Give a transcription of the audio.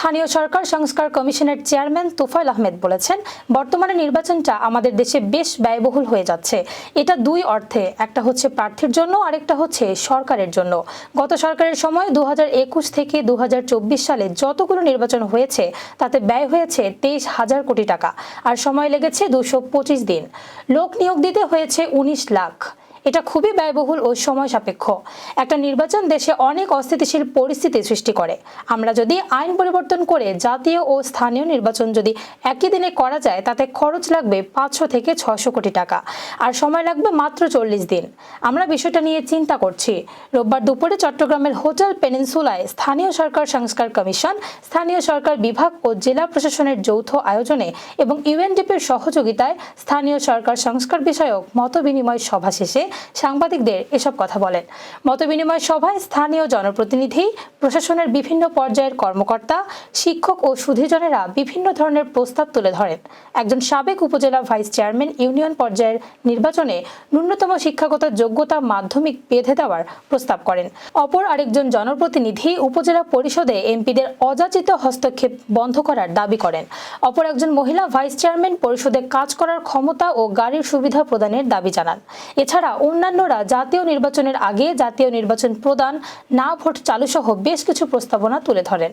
স্থানীয় সরকার সংস্কার কমিশনের চেয়ারম্যান তোফায়েল আহমেদ বলেছেন, বর্তমানে নির্বাচনটা আমাদের দেশে বেশ ব্যয়বহুল হয়ে যাচ্ছে। এটা দুই অর্থে, একটা হচ্ছে প্রার্থীর জন্য, আরেকটা হচ্ছে সরকারের জন্য। গত সরকারের সময় 2021 থেকে 2024 সালে যতগুলো নির্বাচন হয়েছে তাতে ব্যয় হয়েছে 23,000 কোটি টাকা, আর সময় লেগেছে 225 দিন। লোক নিয়োগ দিতে হয়েছে 19 লাখ। এটা খুবই ব্যয়বহুল ও সময় সাপেক্ষ। একটা নির্বাচন দেশে অনেক অস্থিতিশীল পরিস্থিতি সৃষ্টি করে। আমরা যদি আইন পরিবর্তন করে জাতীয় ও স্থানীয় নির্বাচন যদি একই দিনে করা যায়, তাতে খরচ লাগবে 500 থেকে 600 কোটি টাকা, আর সময় লাগবে মাত্র 40 দিন। আমরা বিষয়টা নিয়ে চিন্তা করছি। রোববার দুপুরে চট্টগ্রামের হোটেল পেনিনসুলায় স্থানীয় সরকার সংস্কার কমিশন, স্থানীয় সরকার বিভাগ ও জেলা প্রশাসনের যৌথ আয়োজনে এবং ইউএনডিপির সহযোগিতায় স্থানীয় সরকার সংস্কার বিষয়ক মতবিনিময় সভা শেষে সাংবাদিকদের এসব কথা বলেন। মতবিনিময় সভায় স্থানীয় জনপ্রতিনিধি, প্রশাসনের বিভিন্ন পর্যায়ের কর্মকর্তা, শিক্ষক ও সুধীজনেরা বিভিন্ন ধরনের প্রস্তাব তুলে ধরেন। একজন সাবেক উপজেলা ভাইস চেয়ারম্যান ইউনিয়ন পর্যায়ের নির্বাচনে ন্যূনতম শিক্ষাগত যোগ্যতা মাধ্যমিক বেঁধে দেওয়ার প্রস্তাব করেন। অপর আরেকজন জনপ্রতিনিধি উপজেলা পরিষদে এমপিদের অযাচিত হস্তক্ষেপ বন্ধ করার দাবি করেন। অপর একজন মহিলা ভাইস চেয়ারম্যান পরিষদে কাজ করার ক্ষমতা ও গাড়ির সুবিধা প্রদানের দাবি জানান। এছাড়া অন্যান্যরা জাতীয় নির্বাচনের আগে জাতীয় নির্বাচন প্রদান, না ভোট চালু সহ বেশ কিছু প্রস্তাবনা তুলে ধরেন।